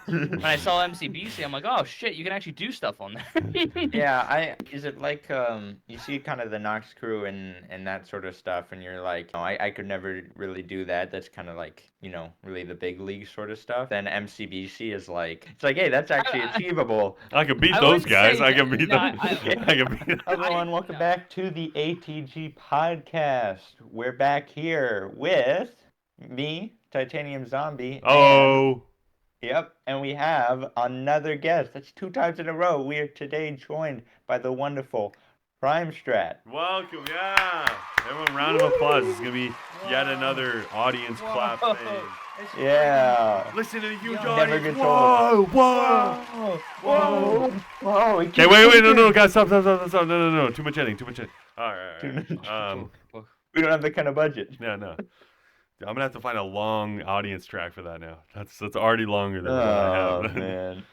when I saw MCBC, I'm like, oh shit, you can actually do stuff on there. Yeah, is it like you see kind of the Nox crew and that sort of stuff, and you're like, oh, I could never really do that. That's kind of like, really the big league sort of stuff. Then MCBC is like, it's like, hey, that's actually achievable. I can beat I those wouldn't guys. say I can that- beat no, them. I can beat them. Everyone, welcome back to the ATG Podcast. We're back here with me, TitaniumZombie. Oh. Yep, and we have another guest. That's 2 times in a row. We are today joined by the wonderful PrimeStrat. Welcome, yeah. Everyone, round of applause. It's going to be yet another audience clap thing. Yeah. Listen to the huge Never audience. gets Whoa, old. whoa. Whoa. Okay, wait, no, guys, stop. No. Too much editing. All right. We don't have that kind of budget. Yeah, no. I'm gonna have to find a long audience track for that now. That's already longer than what Oh, I have. man.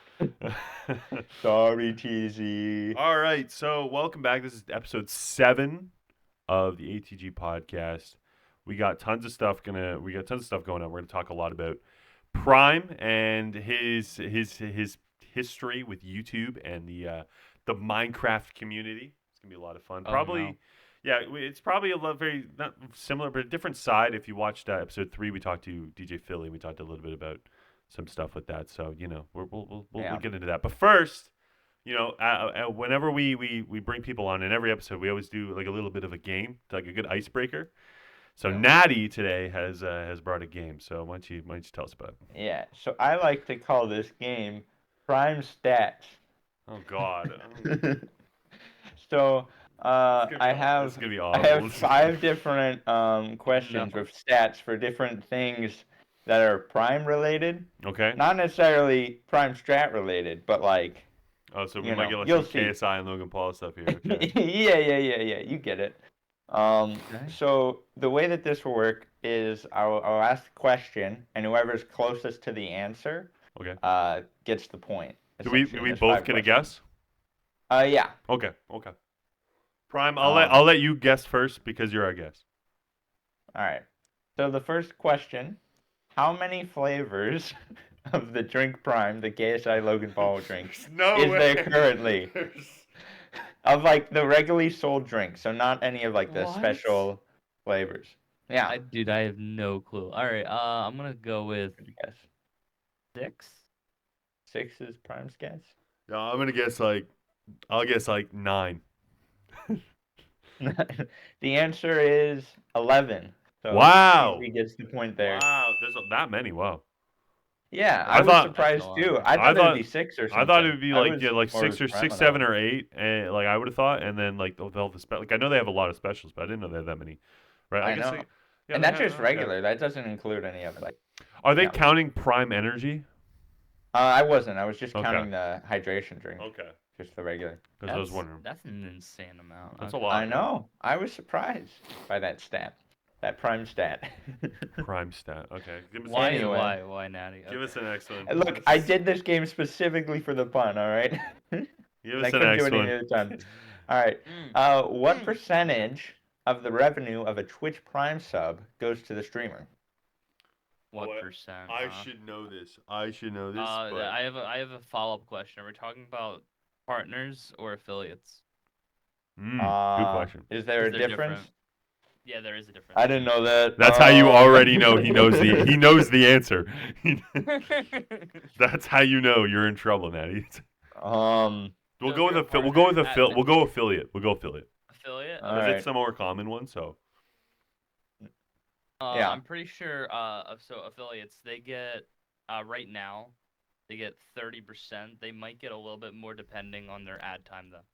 Sorry, TZ. All right, so welcome back. This is episode 7 of the ATG Podcast. We got tons of stuff going on. We're gonna talk a lot about Prime and his history with YouTube and the Minecraft community. It's gonna be a lot of fun. Yeah, it's probably very not similar, but a different side. If you watched episode 3, we talked to DJ Philly. We talked a little bit about some stuff with that. So we'll get into that. But first, whenever we bring people on in every episode, we always do like a little bit of a game, like a good icebreaker. So Natty today has brought a game. So why don't you tell us about it? Yeah. So I like to call this game PrimeStrat. Oh God. So. I have 5 different questions with stats for different things that are Prime related. Okay. Not necessarily PrimeStrat related, but like. Oh, so we might get like some KSI and Logan Paul stuff here. Okay. Yeah. You get it. So the way that this will work is I'll ask the question, and whoever's closest to the answer, gets the point. Do we both get a guess? Yeah. Okay. Prime, I'll let you guess first because you're our guest. All right. So the first question: how many flavors of the drink Prime, the KSI Logan Paul drink, is there currently? Of like the regularly sold drink, so not any of like the special flavors. Yeah. Dude, I have no clue. All right, I'm gonna go with 6. 6 is Prime's guess. No, I'm gonna guess I'll guess 9. The answer is 11. So wow. He gets the point there. Wow, there's that many. Wow. Yeah, I was surprised too. I thought it'd be 6 or something. I thought it would be like 6 or 6, 7 or 8, and like I would have thought, and then like they'll like I know they have a lot of specials, but I didn't know they had that many. Right? I know. And that's just regular. That doesn't include any of it. Like, are they counting Prime Energy? I wasn't. I was just counting the hydration drink. Okay. Just the regular. Because I was wondering. That's an insane amount. That's a lot. I know. I was surprised by that stat. That PrimeStrat. PrimeStrat. Okay. Why, Natty? Give us the next one. Look, I did this game specifically for the pun, all right? Give us the next one. Any other time. All right. What percentage of the revenue of a Twitch Prime sub goes to the streamer? What percent? I should know this. But... I have a follow-up question. Are we talking about partners or affiliates? Good question. Is there a difference? Yeah, there is a difference. I didn't know that. That's how you already know he knows the answer. That's how you know you're in trouble, Natty. We'll go affiliate. Affiliate? Because it's the more common one, so. Yeah. I'm pretty sure. So affiliates, they get right now, they get 30%. They might get a little bit more depending on their ad time, though.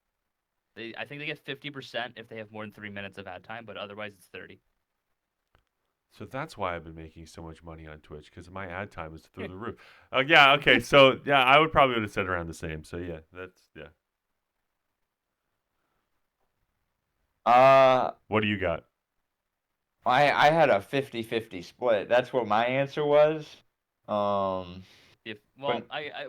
I think they get 50% if they have more than 3 minutes of ad time, but otherwise it's 30. So that's why I've been making so much money on Twitch, because my ad time is through the roof. Yeah, okay. So, yeah, I would probably have said around the same. So, yeah, what do you got? I had a 50-50 split. That's what my answer was.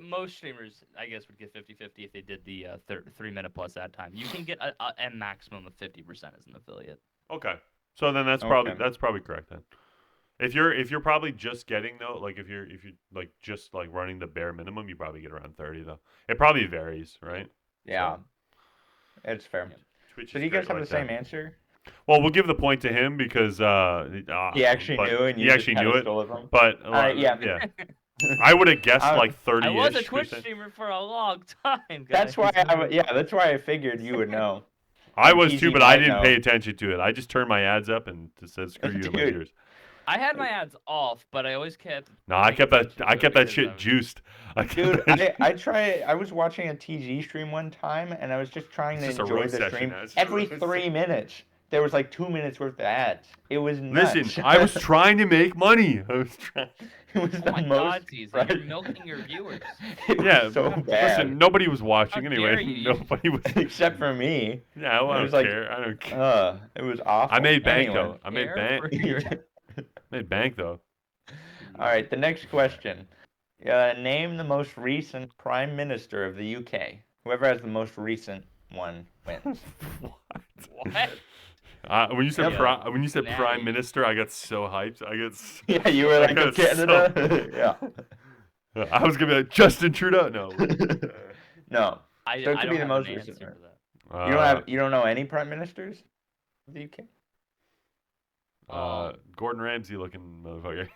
Most streamers, I guess, would get 50-50 if they did the 3-minute plus ad time. You can get a maximum of 50% as an affiliate. Okay, so then that's probably correct then. If you're probably just getting though, like if you're like just like running the bare minimum, you probably get around 30 though. It probably varies, right? Yeah, So, it's fair. Twitch So is do you guys great have like the same that. answer? Well, we'll give the point to him because He actually but knew, and he you actually just knew it. pedestal of him. But All right, yeah. yeah, I would have guessed like I was a 30-ish Twitch percent. streamer for a long time, guys. That's why that's why I figured you would know. I And was TZ too, but I might didn't know. pay attention to it. I just turned my ads up and just said screw you in my Dude. ears. I had my ads off, but I always kept. No, I kept that because shit of- juiced. Dude, I was watching a TG stream one time, and I was just trying to It's just a enjoy roast the session, stream. that's just a Every roast 3 minutes, there was like 2 minutes worth of ads. It was nuts. Listen, I was trying to make money. I was trying. It was Oh the my most. God, Caesar, you're milking your viewers. It was Yeah, so bad. listen, nobody was watching How anyway. dare you. Nobody was. Except for me. Yeah, well, I It don't was like, care. I don't care. It was awful. I made bank Anyway. though. I made Care bank. for your- Made bank though. All right, the next question. Name the most recent Prime Minister of the UK. Whoever has the most recent one wins. What? When you said Yeah. when you said Natty. Prime Minister, I got so hyped. Yeah, you were I like, got of Canada? Yeah. I was gonna be like Justin Trudeau. No. No. I So it could don't be the have most an recent, answer right? for that. You don't know any Prime Ministers of the UK? Gordon Ramsay looking motherfucker.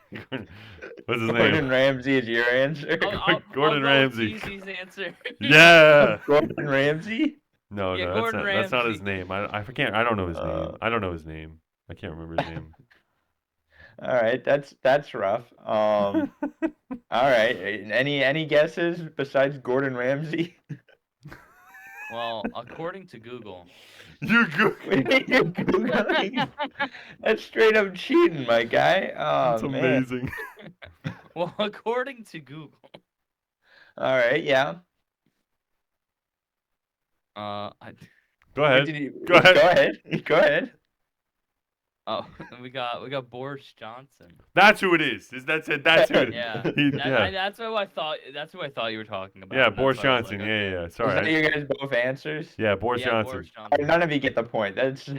What's his Gordon name? Ramsay is your answer? Gordon I'll Ramsay. Go with Easy's answer. Yeah. Gordon Ramsay? No, Yeah, no, Gordon that's not his Ramsay. name. I forget. I don't know his name. I don't know his name. I can't remember his name. All right, that's rough. All right, any guesses besides Gordon Ramsay? Well, according to Google. You go. You're Googling? That's straight up cheating, my guy. Oh, That's man. amazing. Well, according to Google. All right, yeah. I, Go ahead. Go ahead. Go ahead. oh, we got Boris Johnson. That's who it is. That's it. That's who it is. Yeah. Yeah. That's who I thought. That's who I thought you were talking about. Yeah, That's Boris why I was Johnson. like, Yeah, okay. yeah. Is Sorry. that you guys both answers? Yeah, Boris Yeah, Johnson. Boris Oh, Johnson. none of you get the point. That's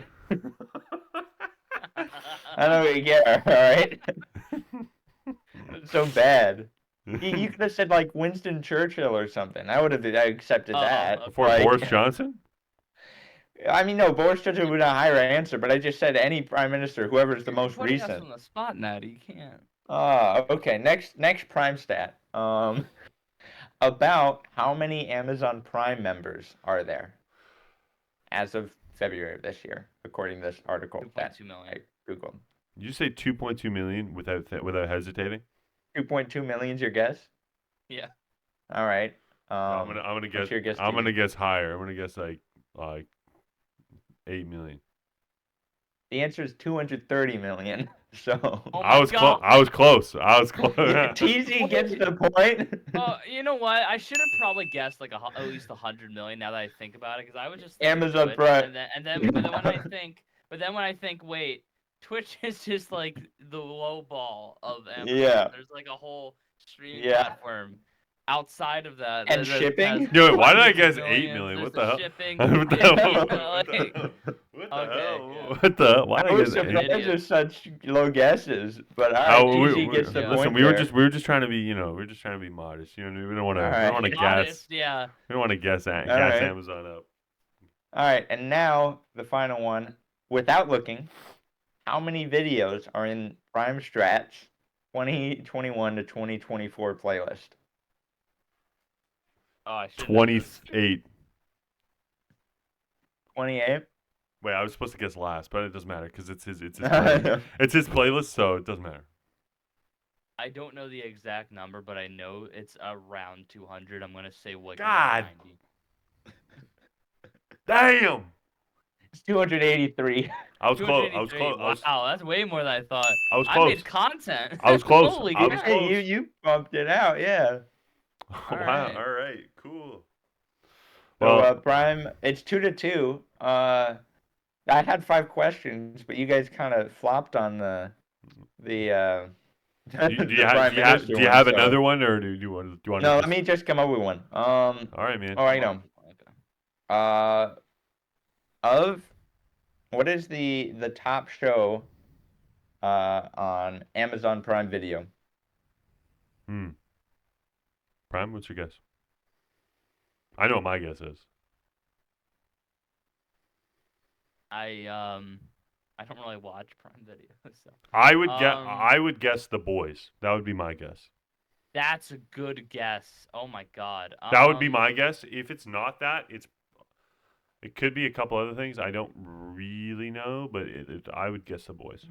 I don't really care. All right. It's so bad. You could have said like Winston Churchill or something. I accepted Oh, that. okay. For Like, Boris Johnson? I mean, no, Boris Johnson would be a higher answer, but I just said any prime minister, whoever's the most Putting us recent. on the spot, Natty. You can't. Okay. Next PrimeStat. About how many Amazon Prime members are there as of February of this year, according to this article that 2.2 million. I Googled. Did you say 2.2 million without hesitating? 2.2 million's your guess? Yeah. All right. I'm gonna what's guess. your guess, I'm TJ? gonna guess higher. I'm gonna guess like 8 million. The answer is 230 million. So Oh I my was God. I was close. I was close. TZ gets the point. Well, you know what? I should have probably guessed like at least 100 million. Now that I think about it, because I was just thinking Amazon Twitch, Prime. but then when I think, wait, Twitch is just like the low ball of Amazon. Yeah. There's like a whole streaming Yeah. platform outside of that. And that shipping? has Yo, why did I hundreds guess of 8 millions, million? What there's the hell? Shipping. What the Yeah, hell? you What know, the like- hell? What the Okay, hell? yeah. What the? Why I did I was guess an 8? surprised idiot. there's such low guesses, but all Oh, right, we- TZ gets the yeah. point listen, we there. were just trying to be, we're just trying to be modest. We don't want to, All we don't want right. to gas, Honest, yeah. we don't want to gas right. Amazon up. All right, and now the final one. Without looking, how many videos are in PrimeStrat's 2021 to 2024 playlist? Oh, I should know this. 28. 28? Wait, I was supposed to guess last, but it doesn't matter because it's his playlist. It's his playlist, so it doesn't matter. I don't know the exact number, but I know it's around 200. I'm gonna say like God. 90. Damn. It's 283. I was close. I was 283. close. Wow, that's way more than I thought. I was I close. made content. I was close. Holy I was cow. close. Hey, you bumped it out, yeah. Wow. Alright. All right. Cool. So Well, Prime, it's 2-2. I had 5 questions, but you guys kind of flopped on the do you the have, Prime Minister do you one, have so- another one, or do you want to? No, let me just come up with one. All right, man. Oh, I know. Of what is the top show on Amazon Prime Video. Prime, what's your guess? I know what my guess is. I don't really watch Prime Video, so I would guess The Boys. That would be my guess. that's a good guess. Oh my god. That would be my guess. If it's not that, it could be a couple other things. I don't really know, but I would guess The Boys.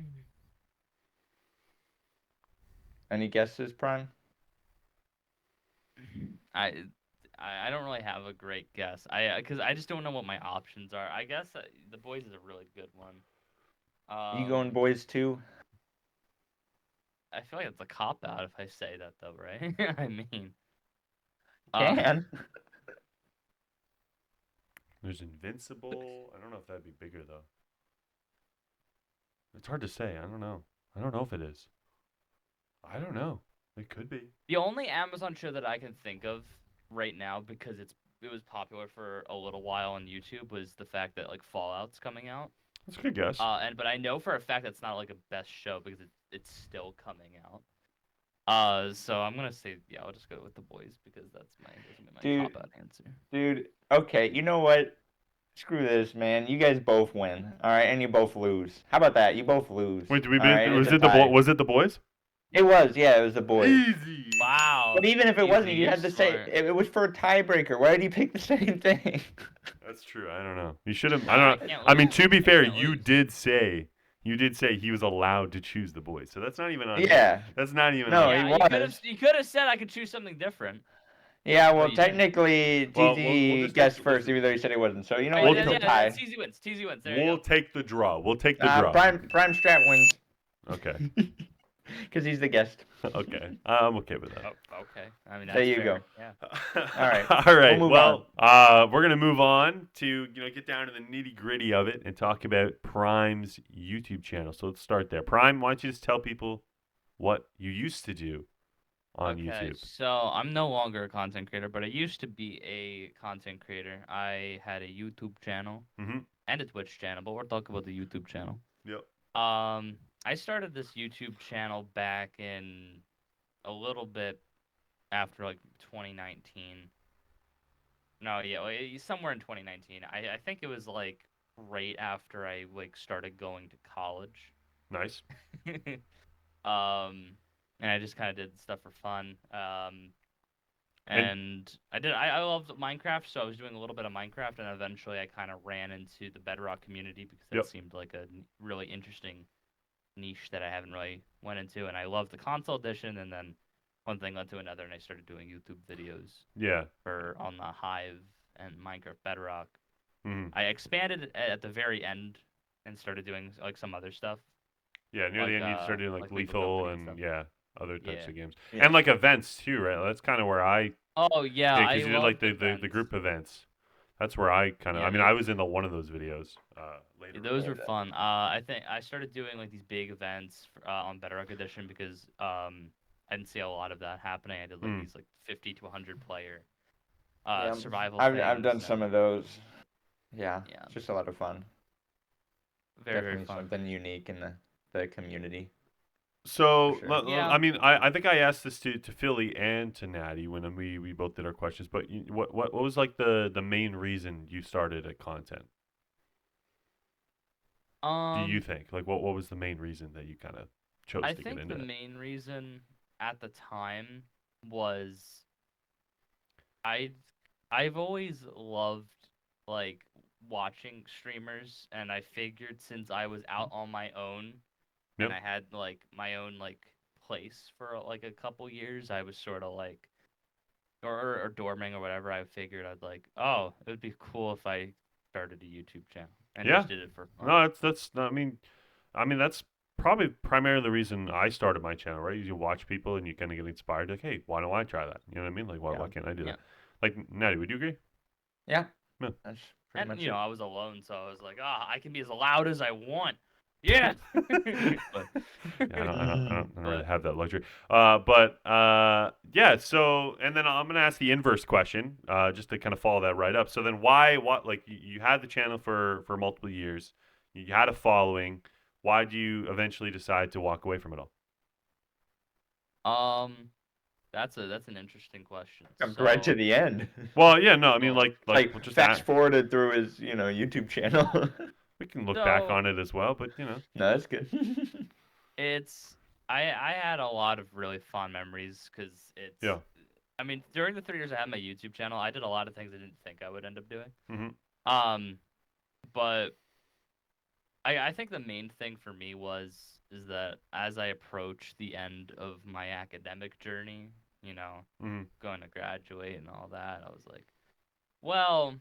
Any guesses, Prime? I don't really have a great guess. Because I just don't know what my options are. I guess The Boys is a really good one. You going Boys too? I feel like it's a cop out if I say that though, right? I mean, Can. There's Invincible. I don't know if that'd be bigger though. It's hard to say. I don't know. I don't know if it is. I don't know. It could be. The only Amazon show that I can think of right now, because it was popular for a little while on YouTube, was the fact that like Fallout's coming out. That's a good guess. But I know for a fact that's not like a best show because it's still coming out. So I'm gonna say I'll just go with The Boys because that's my cop out answer. Dude, okay, you know what? Screw this, man. You guys both win, all right, and you both lose. How about that? You both lose. Wait, did we? Right? Was it The Boys? It was, yeah, it was The Boys. Easy. Wow. But even if it wasn't, you had to say smart. it was for a tiebreaker. Why did you pick the same thing? That's true. I don't know. You should have. No, I don't I know. can't I mean, lose. to be I fair, can't you lose. did say he was allowed to choose The Boys. So that's not even on. Yeah. That's not even. No, on he Yeah, was. you could have said I could choose something different. Yeah, well, Well, you didn't. technically, Well, TZ we'll just guessed take- first, even though he said he wasn't. So you know We'll what? It's do- a tie. TZ wins. TZ wins. There you We'll go. take the draw. We'll take the draw. PrimeStrat wins Okay. because he's the guest. Okay. I'm okay with that. Oh, okay. I mean, There that's you fair. go. Yeah. All right. All right. We'll move Well, we're gonna move on to get down to the nitty gritty of it and talk about Prime's YouTube channel. So let's start there. Prime, why don't you just tell people what you used to do on Okay, YouTube? so I'm no longer a content creator, but I used to be a content creator. I had a YouTube channel Mhm. and a Twitch channel, but we're talking about the YouTube channel. Yep. I started this YouTube channel back in a little bit after like 2019. No, yeah, somewhere in 2019. I think it was like right after I like started going to college. Nice. And I just kind of did stuff for fun. And I loved Minecraft, so I was doing a little bit of Minecraft, and eventually I kind of ran into the Bedrock community because that seemed like a really interesting niche that I haven't really went into, and I loved the console edition, and then one thing led to another, and I started doing YouTube videos. Yeah. On the Hive and Minecraft Bedrock. Mhm. I expanded at the very end and started doing like some other stuff. Yeah, near the end you started doing like Lethal Lethal Company and stuff. other types Yeah. of games. Yeah. And like events too, right? That's kind of where I Oh yeah, because you did like the events. group events. That's where I kind of. Yeah, I mean, I was in one of those videos later. Those were fun. I think I started doing like these big events on Bedrock Edition because I didn't see a lot of that happening. I did like these like 50 to 100 player survival. I've done things some of those. Yeah, Yeah. it's just a lot of fun. very Definitely fun. something unique in the community. So, For sure. Yeah. I mean, I think I asked this to Philly and to Natty when we both did our questions. But what was like the main reason you started at content? Do you think like what was the main reason that you kind of chose I to think get into the it? main reason at the time was I've always loved like watching streamers, and I figured since I was out on my own Yep. and I had like my own like place for like a couple years, I was sort of like or dorming or whatever. I figured I'd like, oh, it would be cool if I started a YouTube channel and Yeah. just did it for fun. No, that's I mean that's probably primarily the reason I started my channel, right? You watch people and you kind of get inspired, like, hey, why don't I try that? You know what I mean? Like, why can't I do Yeah. that? Like, Natty, would you agree? Yeah. Yeah. That's pretty And much you know, it. I was alone, so I was like, I can be as loud as I want. Yeah. But- Yeah, I don't really But- have that luxury. Yeah. So, and then I'm gonna ask the inverse question, just to kind of follow that right up. So then, like you had the channel for multiple years, you had a following. why do you eventually decide to walk away from it all? That's an interesting question. Jumped right to the end. Well, yeah, no, I mean, Well, like we'll just fast forwarded through his, YouTube channel. we can look back So- on it as well, but No, that's good. I had a lot of really fond memories because it's. Yeah. I mean, during the 3 years I had my YouTube channel, I did a lot of things I didn't think I would end up doing. Mm-hmm. But I think the main thing for me is that as I approached the end of my academic journey, Mm-hmm. going to graduate and all that, I was like, well,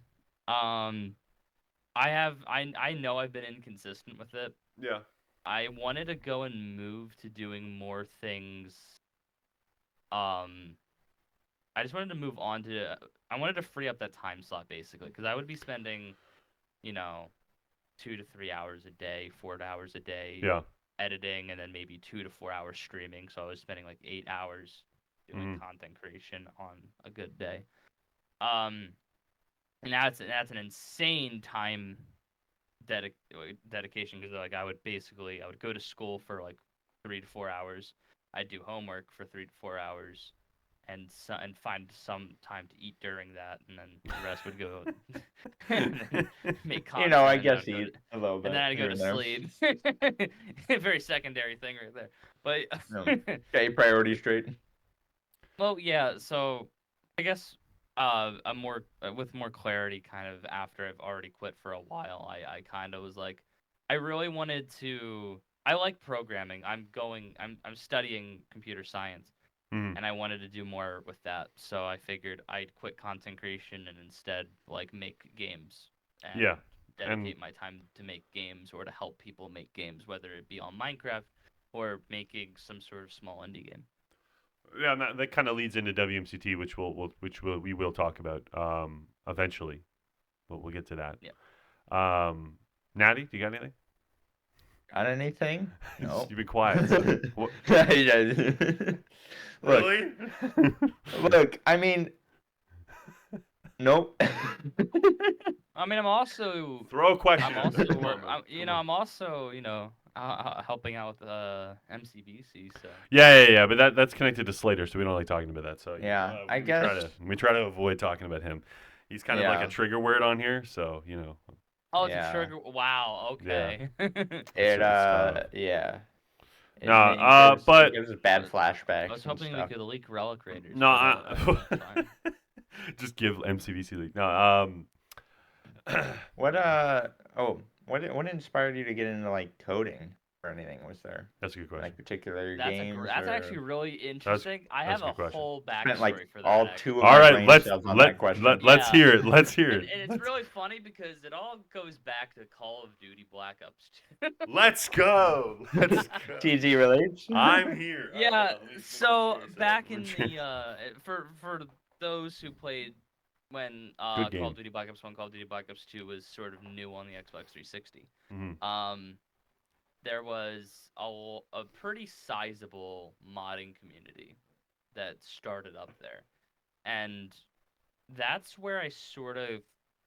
I know I've been inconsistent with it. Yeah. I wanted to go and move to doing more things. I just wanted to move on to. I wanted to free up that time slot basically, because I would be spending, 2 to 3 hours a day, 4 hours a day, Yeah. editing, and then maybe 2 to 4 hours streaming. So I was spending like 8 hours doing content creation on a good day. And that's an insane time dedication, because like I would go to school for like 3 to 4 hours. I'd do homework for 3 to 4 hours, and find some time to eat during that, and then the rest would go and then make content. I guess eat a little bit. And then I'd go here to and there. sleep. Very secondary thing right there. But Got your priorities straight. well, yeah. So I guess with more clarity, kind of after I've already quit for a while, I kind of was like, I really wanted to. I like programming. I'm studying computer science. And I wanted to do more with that, so I figured I'd quit content creation and instead like make games. And dedicate my time to make games or to help people make games, whether it be on Minecraft or making some sort of small indie game. Yeah, and that kind of leads into WMCT, which we will talk about eventually. But we'll get to that. Yeah. Natty, do you got anything? Got anything? No. You've been quiet. Really? Look, I mean, nope. I mean, I'm also Throw a question. I'm also helping out with MCBC. So Yeah. But that's connected to Slater, so we don't like talking about that. So yeah, I guess we try to avoid talking about him. He's kind of like a trigger word on here, so Oh, it's a trigger. Wow. Okay. Yeah. But it gives us bad flashbacks. I was hoping we could leak Relic Raiders. No, just give MCBC leak. No, what inspired you to get into like coding or anything? Was there? That's a good question. Like particular That's games? That's actually really interesting. I have a whole backstory like for that. all two of all my right, brain cells on that question. Let's hear it. Let's hear it. And it's really funny because it all goes back to Call of Duty Black Ops 2. Let's go. Let's go. TZ relates. I'm here. Yeah. So back in the for those who played when Call of Duty Black Ops 1, Call of Duty Black Ops 2 was sort of new on the Xbox 360. There was a pretty sizable modding community that started up there. And that's where I sort of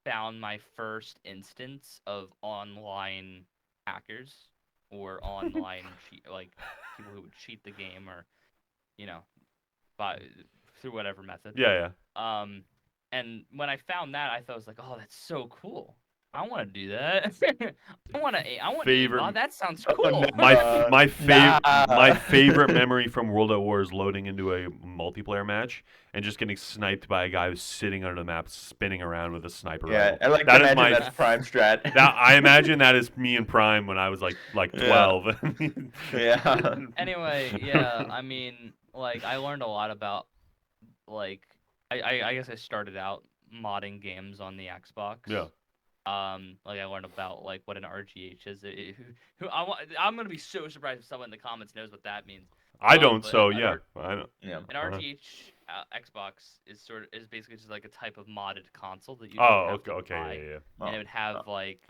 found my first instance of online hackers or online like people who would cheat the game or through whatever method. Yeah. And when I found that, I thought, I was like, oh, that's so cool. I want to do that. I want to. That sounds cool. My favorite memory from World at War is loading into a multiplayer match and just getting sniped by a guy who's sitting under the map, spinning around with a sniper rifle. I like to imagine that's PrimeStrat. I imagine that is me and Prime when I was like 12. Yeah. Anyway, yeah. I mean, like, I learned a lot about, like, I guess I started out modding games on the Xbox. Yeah. Like I learned about like what an RGH is. I'm gonna be so surprised if someone in the comments knows what that means. I don't. So yeah, I don't. Yeah. An RGH Xbox is basically just like a type of modded console that you. Okay, yeah. And it would have like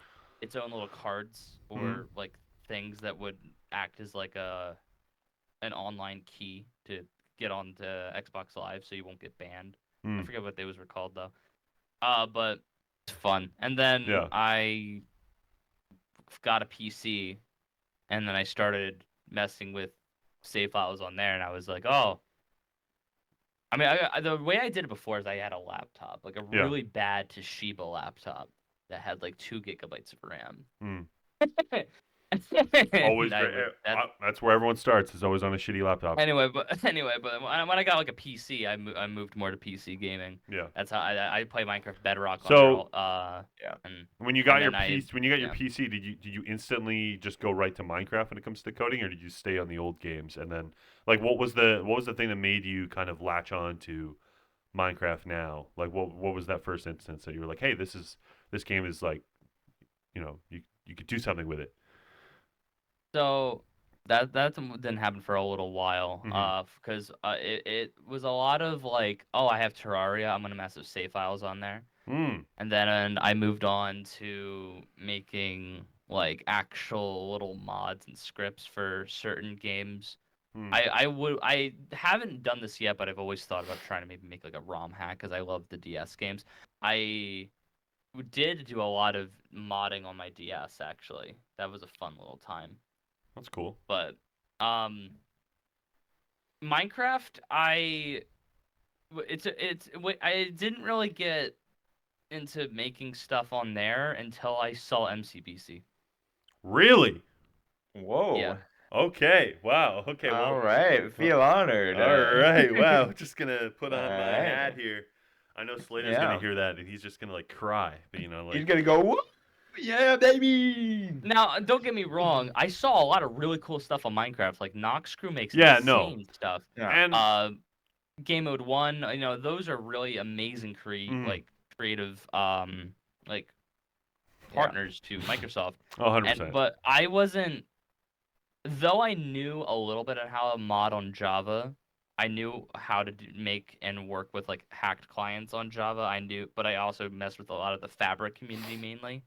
its own little cards or like things that would act as like an online key to get onto Xbox Live, so you won't get banned. I forget what those were called though. But it's fun. And then I got a PC and then I started messing with save files on there, and I was like, oh. I mean, the way I did it before is I had a laptop, like a really bad Toshiba laptop that had like 2 gigabytes of RAM. Always great. That's where everyone starts. Is always on a shitty laptop. Anyway, but when I got like a PC, I moved more to PC gaming. Yeah. That's how I play Minecraft Bedrock. So and when you got your PC, did you instantly just go right to Minecraft when it comes to coding, or did you stay on the old games? And then like what was the thing that made you kind of latch on to Minecraft now? Like what was that first instance that you were like, hey, this game is like, you could do something with it. So that didn't happen for a little while, because it was a lot of like, oh, I have Terraria, I'm gonna mess with save files on there, and then I moved on to making like actual little mods and scripts for certain games. I haven't done this yet, but I've always thought about trying to maybe make like a ROM hack because I love the DS games. I did do a lot of modding on my DS actually. That was a fun little time. That's cool. But Minecraft, I didn't really get into making stuff on there until I saw MCBC. Really? Whoa. Yeah. Okay. Wow. Okay. Well. All right. Feel honored. All right. Wow. Just gonna put on my right. hat here. I know Slater's gonna hear that and he's just gonna like cry. But like he's gonna go, whoop! Yeah, baby. Now, don't get me wrong. I saw a lot of really cool stuff on Minecraft. Like Noxcrew makes insane stuff. Yeah. And Game Mode 1, those are really amazing creative like partners to Microsoft. 100%. But I wasn't, though I knew a little bit of how to mod on Java. I knew how to make and work with like hacked clients on Java. But I also messed with a lot of the Fabric community mainly.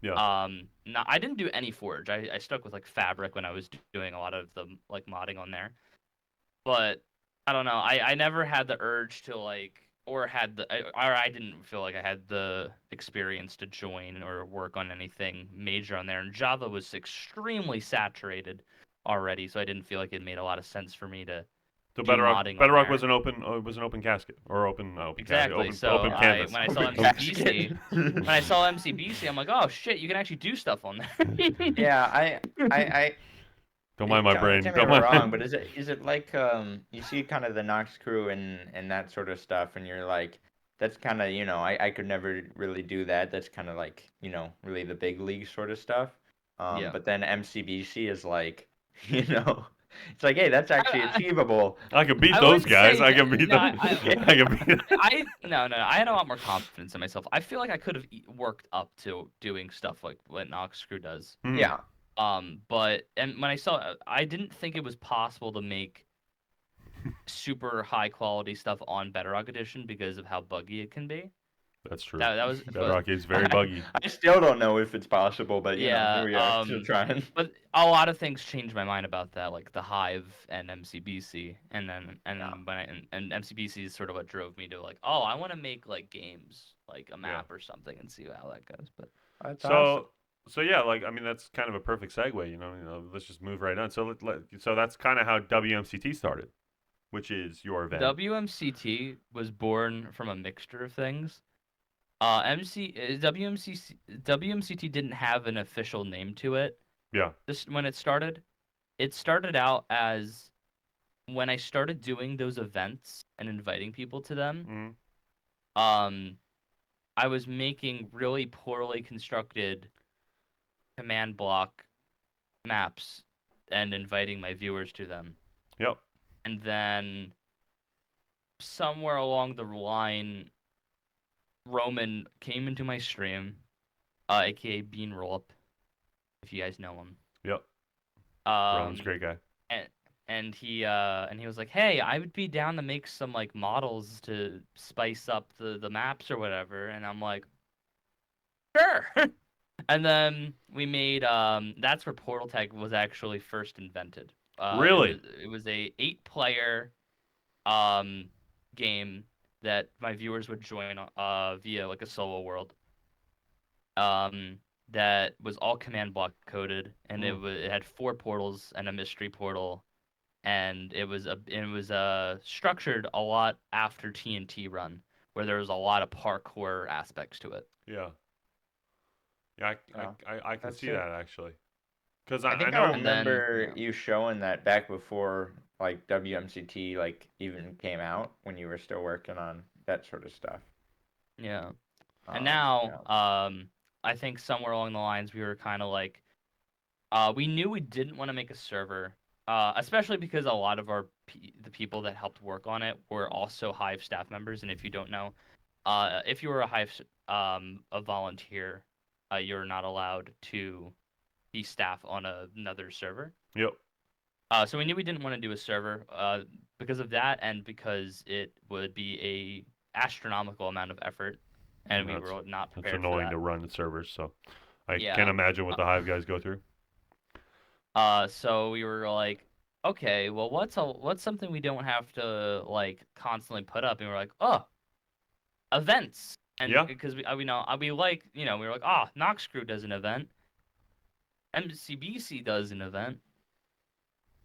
Yeah. No, I didn't do any Forge. I stuck with like Fabric when I was doing a lot of the like modding on there. But I don't know. I never had the urge to like, or I didn't feel like I had the experience to join or work on anything major on there. And Java was extremely saturated already, so I didn't feel like it made a lot of sense for me to. So Bedrock was an open casket or open exactly. Casket, So open canvas. When I saw MCBC, I'm like, oh shit, you can actually do stuff on there. Yeah, I don't mind my brain. Don't mind wrong, but is it like you see kind of the Noxcrew and that sort of stuff, and you're like, that's kind of I could never really do that. That's kind of like really the big league sort of stuff. But then MCBC is like it's like, hey, that's actually achievable. I can beat those guys. I can beat them. I had a lot more confidence in myself. I feel like I could have worked up to doing stuff like what Noxcrew does. Yeah. But when I saw, I didn't think it was possible to make super high quality stuff on Bedrock Edition because of how buggy it can be. That's true. Bedrock is very buggy. I still don't know if it's possible, but here we are still trying. But a lot of things changed my mind about that, like the Hive and MCBC, and MCBC is sort of what drove me to like, oh, I want to make like games, like a map or something, and see how that goes. But awesome. So yeah, like I mean that's kind of a perfect segue. Let's just move right on. So so that's kind of how WMCT started, which is your event. WMCT was born from a mixture of things. WMCT didn't have an official name to it. Yeah. When it started out as when I started doing those events and inviting people to them. I was making really poorly constructed command block maps and inviting my viewers to them. Yep. And then somewhere along the line, Roman came into my stream, aka Bean Rollup, if you guys know him. Yep. Roman's a great guy. And he was like, hey, I would be down to make some like models to spice up the maps or whatever. And I'm like, sure. And then we made that's where Portal Tag was actually first invented. Really? It was a 8-player game that my viewers would join via like a solo world. that was all command block coded, and it had 4 portals and a mystery portal, and it was structured a lot after TNT run, where there was a lot of parkour aspects to it. Yeah. Yeah, I can see that actually. Because I think know. I remember you showing that back before like WMCT like even came out, when you were still working on that sort of stuff. Yeah. And now, I think somewhere along the lines we were kind of like, we knew we didn't want to make a server, especially because a lot of the people that helped work on it were also Hive staff members. And if you don't know, if you were a Hive a volunteer, you're not allowed to be staff on another server. Yep. So we knew we didn't want to do a server because of that, and because it would be a astronomical amount of effort, and we were not prepared for that. It's annoying to run the servers, so I can't imagine what the Hive guys go through. So we were like, okay, well, what's something we don't have to like constantly put up? And we're like, oh, events. And because we were like, Nox Crew does an event, MCBC does an event.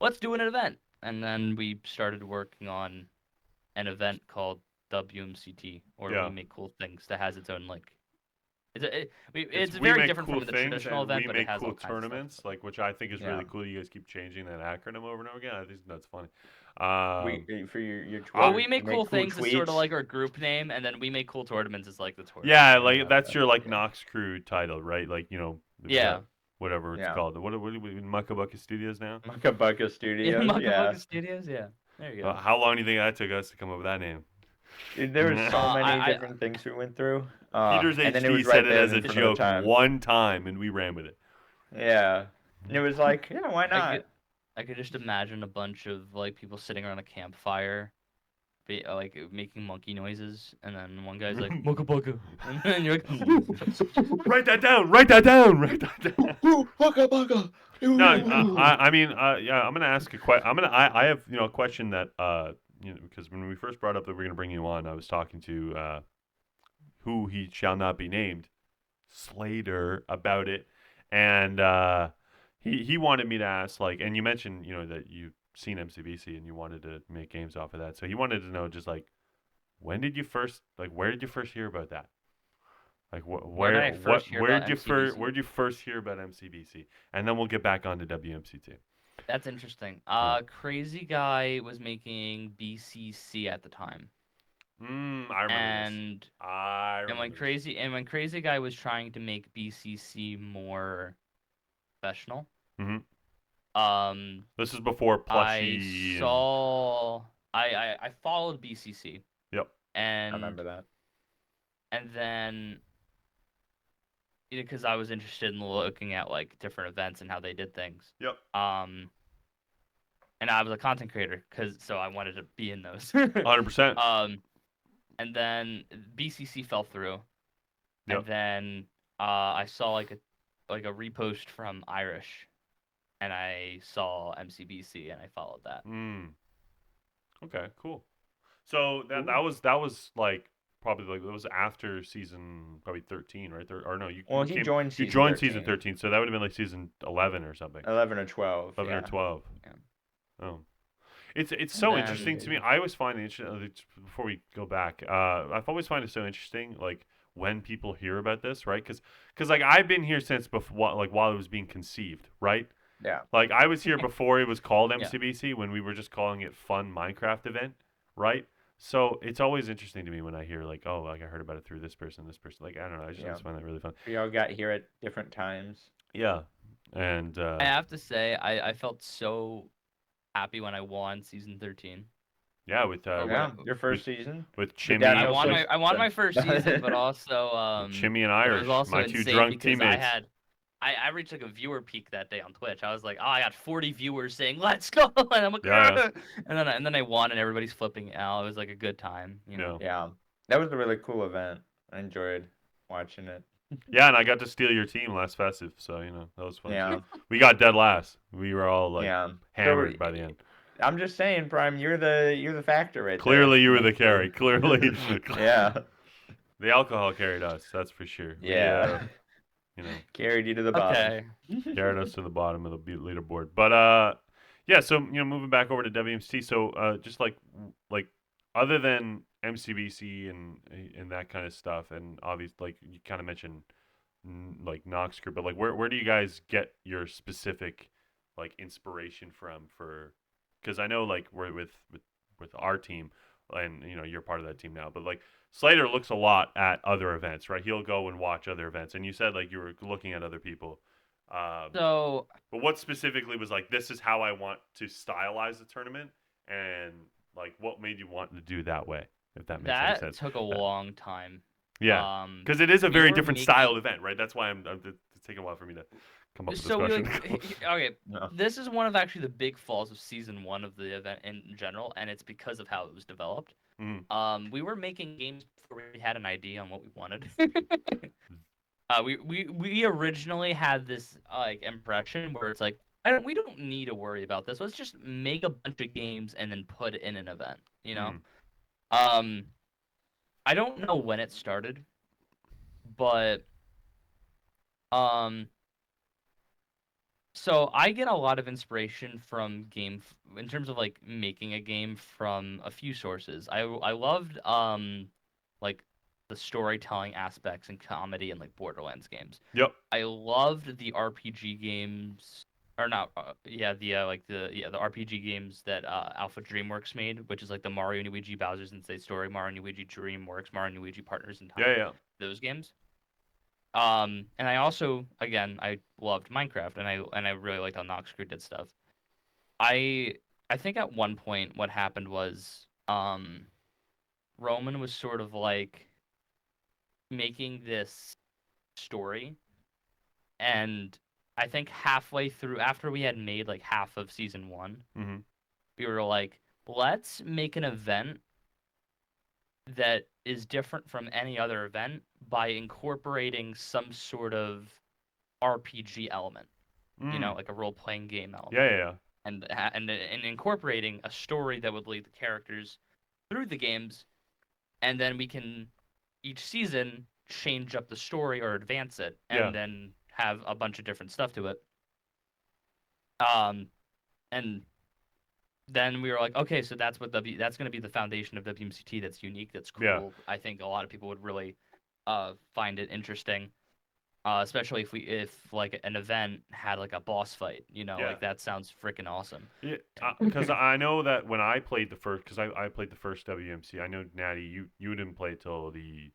Let's do an event. And then we started working on an event called WMCT, where we make cool things, that has its own like. It's very different from the traditional event, but it has cool all kinds tournaments, of stuff. which I think is really cool. You guys keep changing that acronym over and over again. I think that's funny. For your Twitter, well, we make cool things as sort of like our group name, and then we make cool tournaments as like the tournament. Yeah, like that's your like Nox Crew title, right? Like whatever it's called. What are we Mucka Bucka Studios now? Mucka Bucka Studios. Mucka Bucka Studios. Yeah, there you go. How long do you think that took us to come up with that name? Dude, there were so many different things we went through. Peter's HD said it as a joke one time, and we ran with it. Yeah, and it was like, why not? I could just imagine a bunch of like people sitting around a campfire, like making monkey noises, and then one guy's like "Mucka Bucka," and then you're like, "Write that down! Write that down! Write that down!" Mucka Bucka. No, I mean, I'm gonna ask a question. I have a question that because when we first brought up that we we're gonna bring you on, I was talking to who he shall not be named, Slater, about it, and he wanted me to ask, like, and you mentioned that you've seen MCBC and you wanted to make games off of that, so he wanted to know just like where did you first hear about that? Like where did you first hear about MCBC? And then we'll get back on to WMCT. That's interesting. Crazy Guy was making BCC at the time. I remember this. And when Crazy Guy was trying to make BCC more professional. Mm-hmm. This is before Plushie. I followed BCC. Yep. And I remember that. And then, because I was interested in looking at like different events and how they did things. Yep. And I was a content creator, so I wanted to be in those. 100%. And then BCC fell through. Yep. And then I saw like a repost from Irish, and I saw MCBC, and I followed that. Okay, cool. So that was like probably like it was after season 13, right? He joined season 13. You joined season 13, so that would have been like season 11 or something. 11 or 12. 11 or 12. Yeah. Oh. It's so interesting to me. I always find it interesting, before we go back, I've always find it so interesting, like, when people hear about this, right? Because like, I've been here since before, like, while it was being conceived, right? Yeah. Like, I was here before it was called MCBC, when we were just calling it Fun Minecraft Event, right? So it's always interesting to me when I hear, like, oh, like, I heard about it through this person. Like, I don't know, I just find that really fun. We all got here at different times. Yeah. And I have to say, I felt so happy when I won season 13. Yeah, with your first season with Chimmy. I won my first season, but also Chimmy and Irish, my two drunk teammates. I reached like a viewer peak that day on Twitch. I was like, I got 40 viewers saying "Let's go," and I'm like, and then I won, and everybody's flipping out. It was like a good time, Yeah, that was a really cool event. I enjoyed watching it. Yeah, and I got to steal your team last festive, so that was fun. Yeah, we got dead last. We were all like hammered by the end. I'm just saying, Prime, you're the factor right Clearly, there. you were the carry. Clearly. Yeah. The alcohol carried us, that's for sure. Yeah. carried you to the bottom. Okay. carried us to the bottom of the leaderboard. But yeah. So moving back over to WMCT. So just like other than MCBC and that kind of stuff, and obviously like you kind of mentioned like Knox Group, but like where do you guys get your specific like inspiration from for? Because I know like we're with our team, and you're part of that team now, but like Slater looks a lot at other events, right? He'll go and watch other events, and you said like you were looking at other people. So, But what specifically was like, this is how I want to stylize the tournament, and like what made you want to do that way, if that makes any sense? that took a long time. Yeah, because it is a we very were different making- style event, right? That's why it's taking a while for me to come up with this So, question. okay, No. this is one of actually the big flaws of season 1 of the event in general, and it's because of how it was developed. Mhm. We were making games before we had an idea on what we wanted. We originally had this like impression where it's like, we don't need to worry about this. Let's just make a bunch of games and then put it in an event. I don't know when it started, but so I get a lot of inspiration from in terms of like making a game from a few sources. I loved like the storytelling aspects and comedy in like Borderlands games. Yep. I loved the RPG games, or not? The RPG games that Alpha DreamWorks made, which is like the Mario and Luigi Bowser's Inside Story, Mario and Luigi DreamWorks, Mario and Luigi Partners in Time. Yeah. Those games. And I also, again, I loved Minecraft, and I really liked how Nox Crew did stuff. I think at one point what happened was Roman was sort of like making this story, and I think halfway through, after we had made like half of season 1, Mm-hmm. we were like, let's make an event that is different from any other event by incorporating some sort of RPG element, like a role-playing game element. Yeah. And incorporating a story that would lead the characters through the games, and then we can each season change up the story or advance it, and then have a bunch of different stuff to it. And then we were like, okay, so that's what that's going to be the foundation of WMCT. That's unique. That's cool. Yeah. I think a lot of people would really find it interesting, especially if like an event had like a boss fight. Like that sounds freaking awesome. Yeah, because I know that when I played the first, because I played the first WMC. I know Natty, you didn't play till the.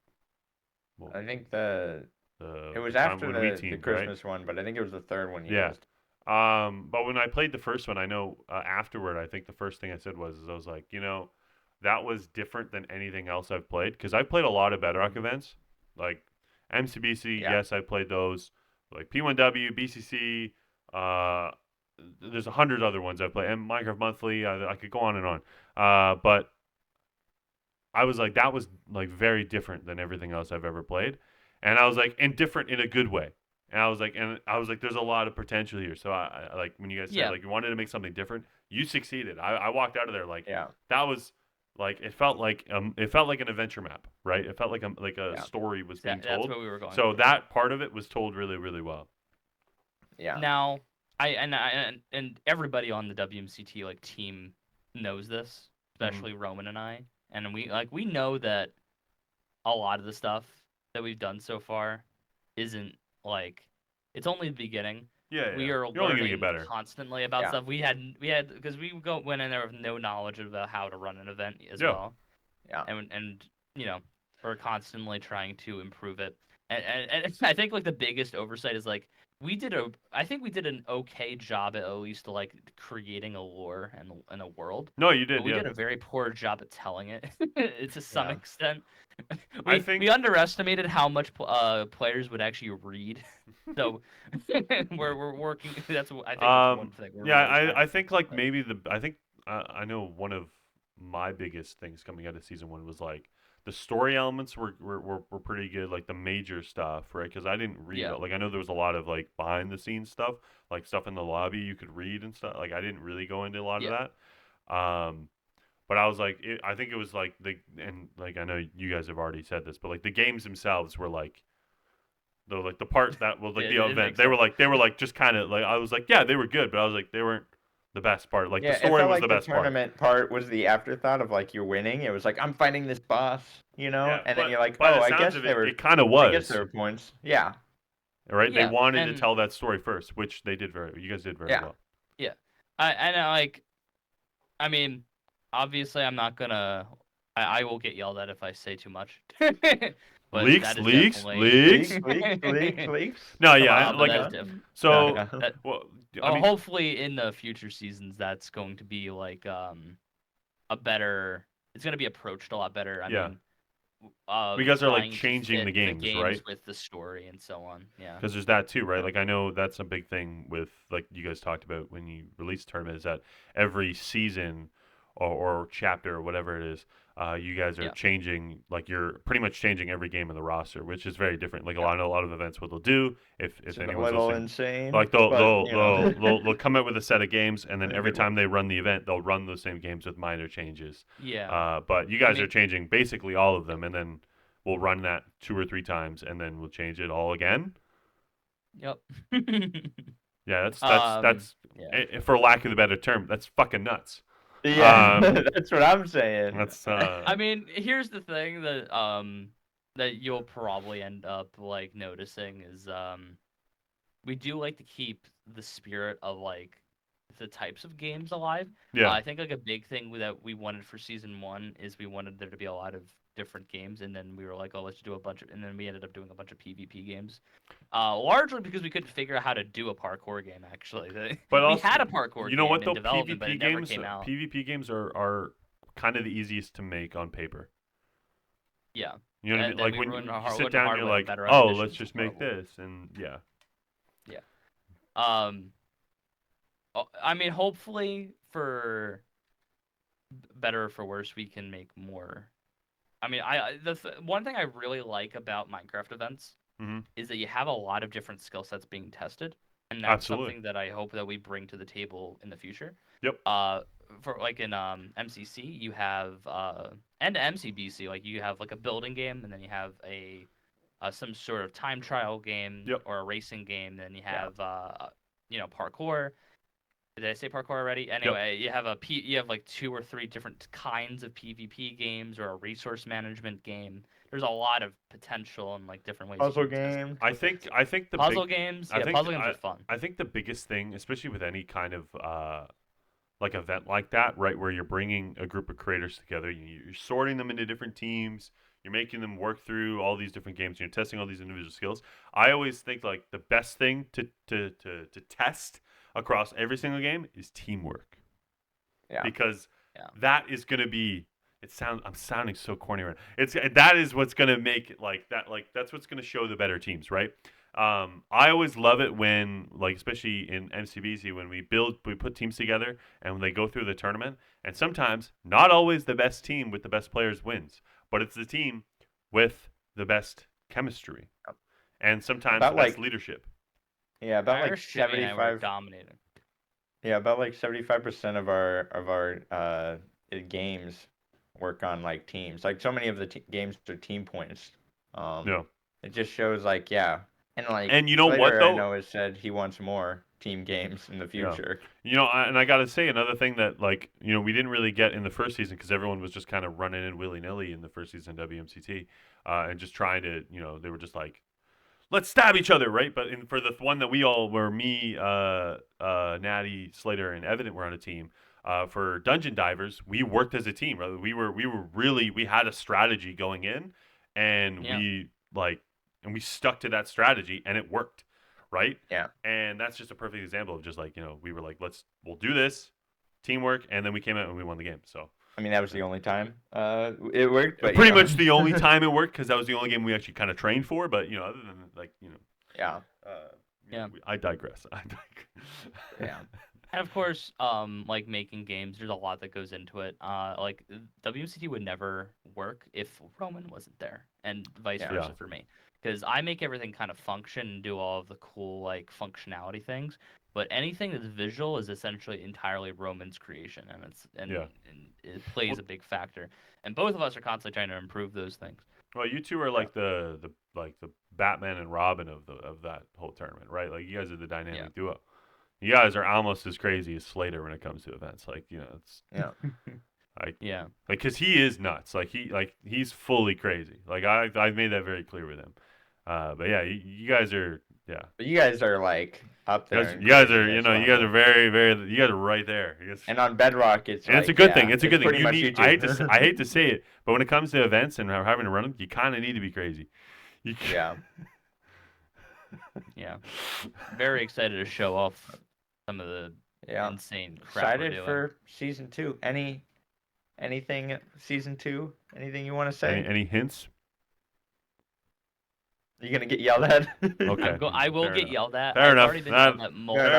Well, I think it was time after when we the teamed, Christmas one, but I think it was the third one you Yeah. used. But when I played the first one, I know afterward, I think the first thing I said was I was like, that was different than anything else I've played, because I've played a lot of Bedrock events, like MCBC. Yeah. Yes, I played those, like P1W, BCC. There's 100 other ones I've played, and Minecraft Monthly. I could go on and on. But I was like, that was like very different than everything else I've ever played, and I was like, and different in a good way. And I was like, there's a lot of potential here. So I like when you guys said like you wanted to make something different, you succeeded. I walked out of there like that was like it felt like an adventure map, right? It felt like a story was being told. That's what we were going. So that part of it was told really, really well. Yeah. Now and everybody on the WMCT like team knows this, especially Roman and I, and we know that a lot of the stuff that we've done so far isn't like, it's only the beginning. Yeah. We are You're only gonna get better constantly about stuff. We had because we went in there with no knowledge about how to run an event as well. Yeah. And we're constantly trying to improve it. And I think like the biggest oversight is like I think we did an okay job at least like creating a lore and a world. No, you did. But we did a very poor job at telling it to some extent. I think we underestimated how much players would actually read. So we're working. That's what I think. That's one thing. I think like maybe I know one of my biggest things coming out of season 1 was like the story elements were pretty good, like the major stuff, right? Because I didn't read it. Like I know there was a lot of like behind the scenes stuff, like stuff in the lobby you could read and stuff. Like I didn't really go into a lot of that. But I was like, I think it was like I know you guys have already said this, but like the games themselves were like the part that was like Yeah, the it event. makes They were like just kind of like I was like, yeah, they were good, but I was like they weren't the best part. Like Yeah, the it story felt was like the the best part. tournament part was the afterthought of like you're winning. It was like I'm fighting this boss, Yeah, and then but you're like, by oh, the I sounds guess of they it, were. it kind of I guess was. there were points. Yeah. Right? They Yeah, wanted to and tell that story first, which they did you guys did very Yeah. well. yeah, I mean, obviously, I'm not gonna. I will get yelled at if I say too much. But Leaks, that is leaks, definitely leaks. No, Come yeah, on, but like that is man. different. so. No. That, Well, I mean, hopefully in the future seasons, that's going to be like a better. It's gonna be approached a lot better. I yeah, mean, you guys are like trying to changing fit the games, right? with the story and so on. Yeah. Because there's that too, right? Like I know that's a big thing with like you guys talked about when you release tournament is that every season or chapter or whatever it is, you guys are Yeah. changing. Like you're pretty much changing every game in the roster, which is very different. Like Yeah. a lot of events, what they'll do if It's a anyone's little listening, insane. like but, you know. they'll come out with a set of games, and then A every good one. time they run the event, they'll run those same games with minor changes. Yeah. But you guys mean- are changing basically all of them, and then we'll run that 2 or 3 times, and then we'll change it all again. Yep. Yeah, that's Yeah. for lack of a better term, that's fucking nuts. Yeah, Um, that's what I'm saying. That's I mean, here's the thing that you'll probably end up like noticing is we do like to keep the spirit of like the types of games alive. yeah, I think like a big thing that we wanted for season 1 is we wanted there to be a lot of different games, and then we were like, oh, let's do a bunch of, and then we ended up doing a bunch of PvP games, largely because we couldn't figure out how to do a parkour game. Actually, but we also, had a parkour you know game what in though, development, but it never came out. PvP games are kind of the easiest to make on paper. Yeah. You know what I And mean? then Like we when ruined you our- sit learned down, hard you're way on like, better oh, renditions let's just make horrible. this, and yeah. I mean, hopefully for better or for worse, we can make more. I mean, one thing I really like about Minecraft events Mhm. is that you have a lot of different skill sets being tested, and that's Absolutely. something that I hope that we bring to the table in the future. Yep. For like in MCC, you have and MCBC, like you have like a building game, and then you have a some sort of time trial game Yep. or a racing game. Then you have parkour. Did I say parkour already? Anyway, you have you have like 2 or 3 different kinds of PvP games or a resource management game. There's a lot of potential and like different ways. Puzzle you can test game. I think the puzzle big, games. I Yeah, think puzzle games are fun. I think the biggest thing, especially with any kind of like event like that, right, where you're bringing a group of creators together, you're sorting them into different teams, you're making them work through all these different games, you're testing all these individual skills. I always think like the best thing to test across every single game is teamwork. Yeah. Because that is going to be. I'm sounding so corny right now. That is what's going to make it like that. Like that's what's going to show the better teams, right? I always love it when, like, especially in MCBC, when we put teams together and when they go through the tournament. And sometimes, not always the best team with the best players wins, but it's the team with the best chemistry, and sometimes the best leadership. Yeah, about like Irish Jimmy and I were 75. dominating. Yeah, about like 75% of our games work on like teams. Like so many of the games are team points. Yeah. It just shows like And you know what, Slater, though? I know has said he wants more team games in the future. You know, I got to say another thing that, like, you know, we didn't really get in the first season because everyone was just kind of running in willy-nilly in the first season of WMCT and just trying to, you know, they were just like, let's stab each other, right? But for the one that we all were, me, Natty, Slater, and Evident were on a team. For Dungeon Divers, we worked as a team. Right? We had a strategy going in, and we stuck to that strategy, and it worked, right? Yeah. And that's just a perfect example of just like, you know, we were like, we'll do this, teamwork, and then we came out and we won the game. So. I mean, that was the only time it worked. But, pretty much the only time it worked because that was the only game we actually kind of trained for. But, you know, other than, like, you know. Yeah. I digress. Yeah. And of course, like making games, there's a lot that goes into it. Like WMCT would never work if Roman wasn't there, and vice versa for me. Because I make everything kind of function and do all of the cool like functionality things, but anything that's visual is essentially entirely Roman's creation, and it plays a big factor. And both of us are constantly trying to improve those things. Well, you two are like the Batman and Robin of that whole tournament, right? Like, you guys are the dynamic duo. You guys are almost as crazy as Slater when it comes to events. Like, it's like because he is nuts. Like he's fully crazy. Like I made that very clear with him. But yeah, you guys are But you guys are like up there. You guys are you guys are very very. You guys are right there. And on Bedrock, it's a good thing. It's a good thing. You need. I hate to say it, but when it comes to events and having to run them, you kind of need to be crazy. Yeah. Yeah. Very excited to show off some of the insane crap Excited for season 2. Anything season 2? Anything you want to say? Any hints? You're gonna get yelled at. Okay. I will get yelled at. Fair enough. Already been yelled at multiple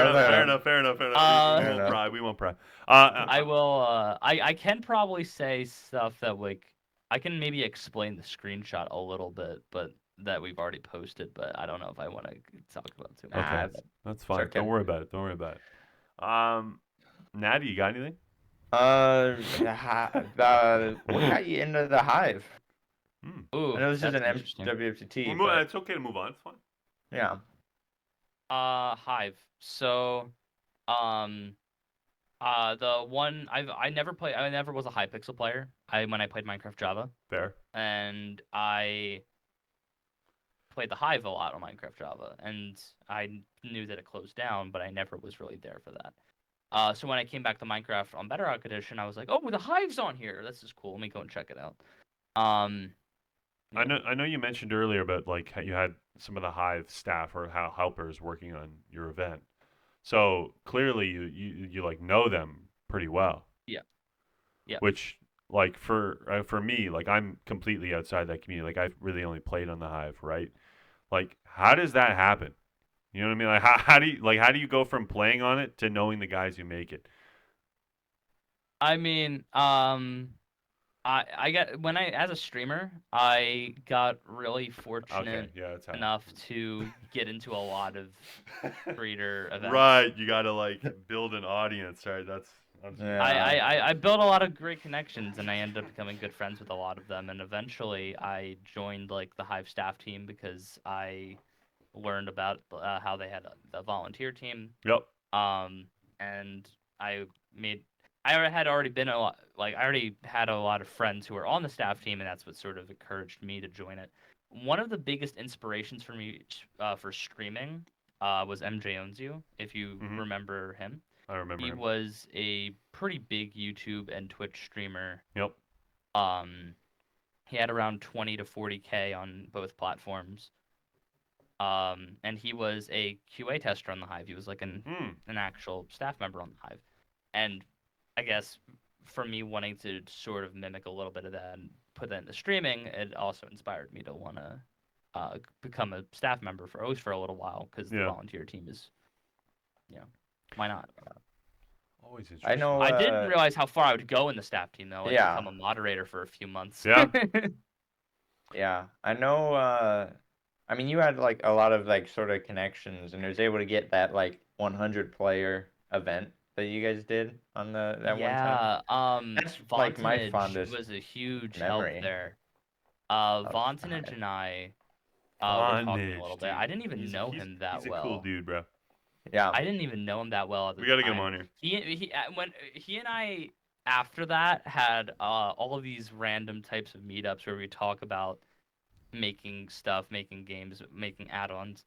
Fair enough. We won't pry. I will. I can probably say stuff that like I can maybe explain the screenshot a little bit, but that we've already posted. But I don't know if I want to talk about too much. Okay, that's fine. Don't worry about it. Natty, you got anything? What got you into the Hive? Ooh, I know this is an WMCT. It's okay to move on. It's fine. Yeah. Hive. So, the one I never was a Hypixel player. When I played Minecraft Java. Fair. And I played the Hive a lot on Minecraft Java, and I knew that it closed down, but I never was really there for that. So when I came back to Minecraft on Bedrock Edition, I was like, "Oh, the Hive's on here. This is cool. Let me go and check it out." I know you mentioned earlier about like how you had some of the Hive staff or helpers working on your event. So clearly you like know them pretty well. Yeah. Yeah. Which like for me, like I'm completely outside that community. Like I've really only played on the Hive, right? Like how does that happen? You know what I mean? Like how do you go from playing on it to knowing the guys who make it? I mean, I got as a streamer, I got really fortunate enough to get into a lot of breeder events. Right, you got to like build an audience, right? I built a lot of great connections, and I ended up becoming good friends with a lot of them. And eventually, I joined like the Hive staff team because I learned about how they had a volunteer team. Yep. And I already had a lot of friends who were on the staff team, and that's what sort of encouraged me to join it. One of the biggest inspirations for me for streaming was MJ Owns You, if you remember him. I remember him. He was a pretty big YouTube and Twitch streamer. Yep. He had around 20 to 40K on both platforms. And he was a QA tester on the Hive. He was like an actual staff member on the Hive. And I guess for me wanting to sort of mimic a little bit of that and put that into streaming, it also inspired me to want to become a staff member for a little while because the volunteer team is, why not? Always interesting. I know. I didn't realize how far I would go in the staff team though. Like become a moderator for a few months. Yeah. Yeah, I know. I mean, you had like a lot of like sort of connections, and was able to get that like 100 player event that you guys did on that one time. That's like my fondest was a huge memory help there. Vontage and I were talking a little bit. I didn't even know him that well. He's a cool dude, bro. Yeah. I didn't even know him that well at the time. We gotta get him on here. He and I after that had all of these random types of meetups where we talk about making stuff, making games, making add-ons.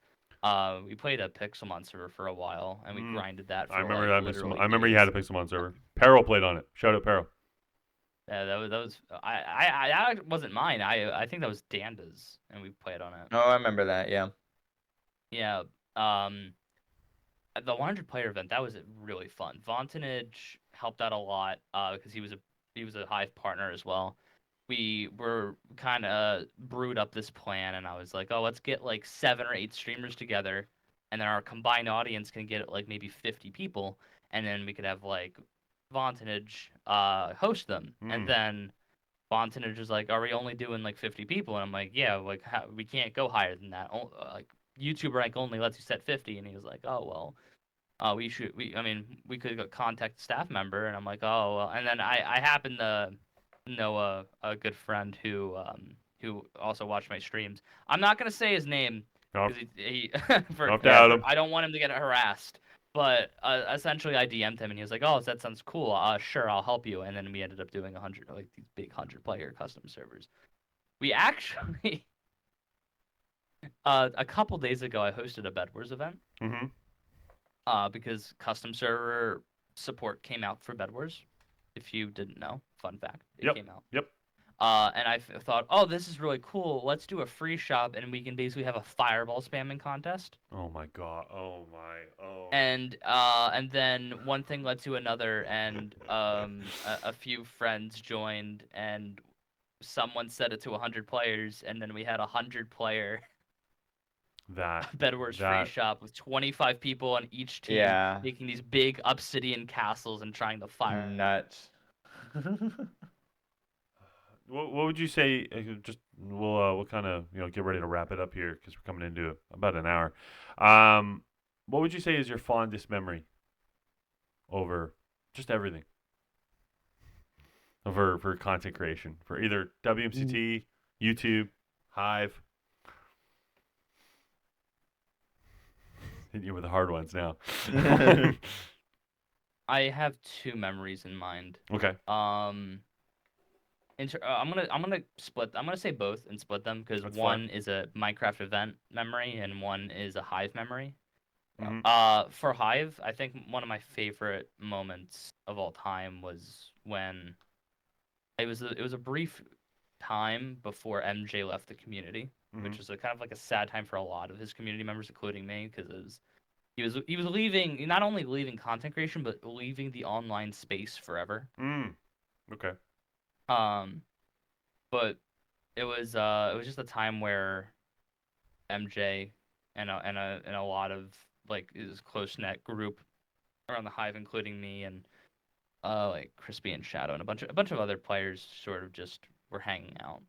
We played a Pixelmon server for a while, and we grinded that for I remember that. I remember you had a Pixelmon server. Peril played on it. Shout out Peril. Yeah, that was that wasn't mine. I think that was Danda's, and we played on it. Oh, I remember that. Yeah. Yeah. The 100 player event, that was really fun. Vontage helped out a lot because he was a Hive partner as well. We were kind of brewed up this plan, and I was like, oh, let's get like 7 or 8 streamers together, and then our combined audience can get like maybe 50 people, and then we could have like Vontage host them. And then Vontage was like, are we only doing like 50 people? And I'm like, yeah, like we can't go higher than that. Like YouTube rank only lets you set 50. And he was like, oh, well, we could contact the staff member. And I'm like, oh, well. And then I happened to know a good friend who who also watched my streams. I'm not gonna say his name Nope. because he Him. I don't want him to get harassed. But essentially, I DM'd him and he was like, "Oh, that sounds cool. Sure, I'll help you." And then we ended up doing 100, like these big 100-player custom servers. We actually, a couple days ago, I hosted a Bedwars event. Because custom server support came out for Bedwars. If you didn't know, fun fact, it came out. Yep. And I thought, oh, this is really cool. Let's do a free shop, and we can basically have a fireball spamming contest. Oh my god. Oh. And then one thing led to another, and a few friends joined, and someone set it to 100 players, and then we had a 100-player Bedwars free shop with 25 people on each team, making these big obsidian castles and trying to fire. Nuts. What would you say? Just we'll kind of get ready to wrap it up here because we're coming into about an hour. What would you say is your fondest memory over just everything? For content creation, for either WMCT, YouTube, Hive. Hitting you with the hard ones now. I have two memories in mind. Okay. I'm gonna split. I'm gonna say both and split them because one is a Minecraft event memory and one is a Hive memory. For Hive, I think one of my favorite moments of all time was when it was a brief time before MJ left the community, which was kind of like a sad time for a lot of his community members, including me, because he was leaving, not only leaving content creation, but leaving the online space forever. Okay. But it was just a time where MJ and a lot of like his close knit group around the Hive, including me and like Crispy and Shadow and a bunch of other players, sort of just were hanging out.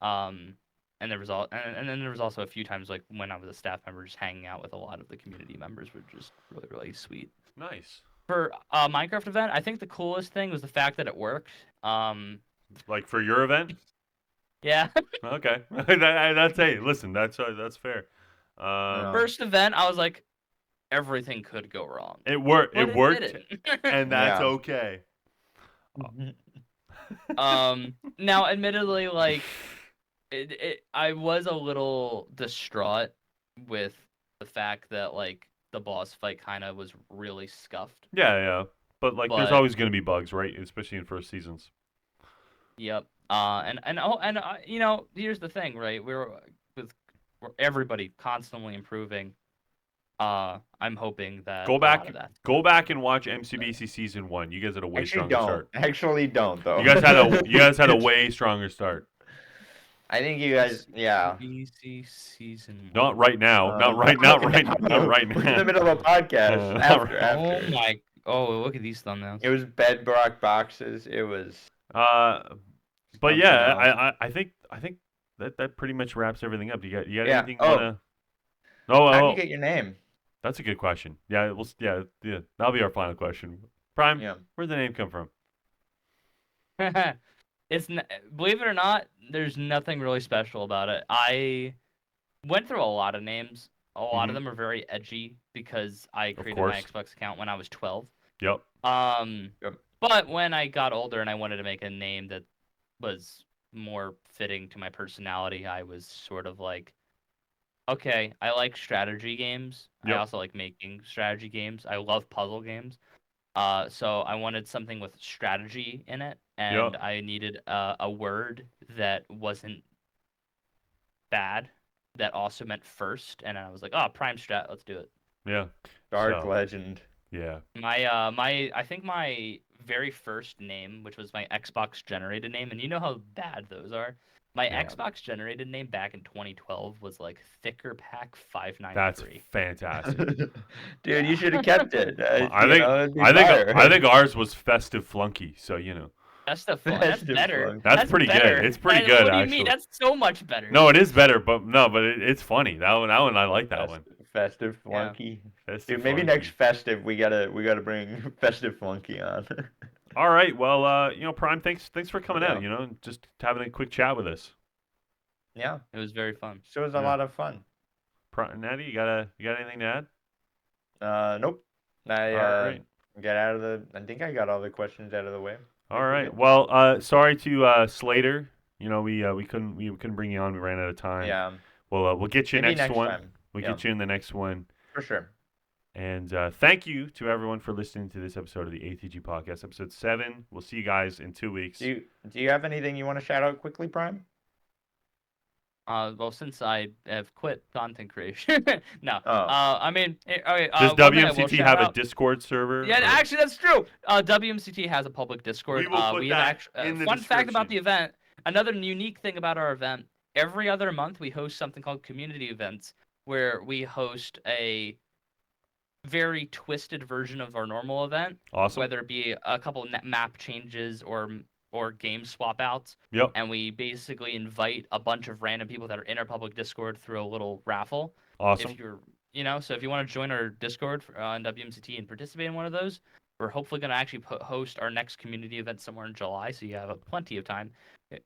And there was and then there was also a few times like when I was a staff member, just hanging out with a lot of the community members, were just really, really sweet. Nice. For a Minecraft event, I think the coolest thing was the fact that it worked. Like for your event? Yeah. Okay. That's listen, that's fair. First event, I was like, everything could go wrong. It worked. It worked, and that's okay. Now, admittedly, like, I was a little distraught with the fact that like the boss fight kind of was really scuffed. Yeah. But there's always gonna be bugs, right? Especially in first seasons. Yep. Here's the thing, right? We're everybody constantly improving. I'm hoping that go back and watch MCBC season 1. You guys had a way stronger start. Actually, don't though. You guys had a way stronger start. I think you guys, MCBC season 1. Not right now. Not right now. We're in the middle of a podcast. After. Oh, look at these thumbnails. It was bedrock boxes. It was. But yeah, I think that pretty much wraps everything up. You got anything you wanna? How do you get your name? That's a good question. Yeah, that'll be our final question. Prime, where'd the name come from? Believe it or not, there's nothing really special about it. I went through a lot of names. A lot of them are very edgy because I created my Xbox account when I was 12. Yep. But when I got older and I wanted to make a name that was more fitting to my personality, I was sort of like, okay, I like strategy games. Yep. I also like making strategy games. I love puzzle games. So I wanted something with strategy in it, and I needed a word that wasn't bad, that also meant first. And I was like, oh, PrimeStrat, let's do it. Yeah. Dark Legend. Yeah. I think my very first name, which was my Xbox generated name, and you know how bad those are. My Xbox generated name back in 2012 was like Thicker Pack 593. That's fantastic. Dude, you should have kept it. I think ours was Festive Flunky, so That's better. That's pretty better. good. It's pretty good, What do you actually. mean? That's so much better. No, it is better, but it's funny. That one I like that one. Festive Flunky. Yeah. Dude, maybe next festive we gotta bring Festive Flunky on. All right. Well, Prime, thanks for coming out. Just having a quick chat with us. Yeah. It was very fun. So it was a lot of fun. Natty, you got anything to add? Nope. All right. I think I got all the questions out of the way. All right. Well, sorry to Slater. You know, we couldn't bring you on. We ran out of time. Yeah. Well, we'll get you Maybe next one. time. We'll get you in the next one. For sure. And thank you to everyone for listening to this episode of the ATG Podcast, episode 7. We'll see you guys in 2 weeks. Do you have anything you want to shout out quickly, Prime? Well, since I have quit content creation, no. Oh. I mean, okay, Does one thing I will WMCT shout have a out- Discord server? Yeah, or- actually, that's true. WMCT has a public Discord. We will put that in the fun fact about description. the event. Another unique thing about our event. Every other month, we host something called community events, where we host a very twisted version of our normal event, Awesome. whether it be a couple map changes or game swap outs. Yep. And we basically invite a bunch of random people that are in our public Discord through a little raffle. Awesome. If you're, so if you want to join our Discord on WMCT and participate in one of those, we're hopefully going to actually host our next community event somewhere in July, so you have plenty of time.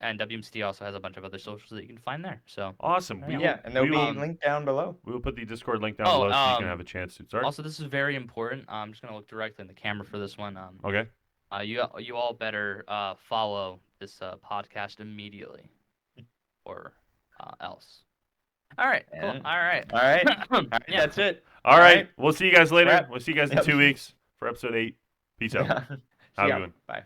And WMCT also has a bunch of other socials that you can find there. So Awesome. And they'll be linked down below. We will put the Discord link down below so you can have a chance to start. Also, this is very important. I'm just going to look directly in the camera for this one. Okay. You all better follow this podcast immediately, or else. All right. Cool. And- All right. All right. Yeah. That's it. All right. We'll see you guys later. Wrap. We'll see you guys in Yep. 2 weeks for episode 8. Peace out. See Have a ya. good one. Bye.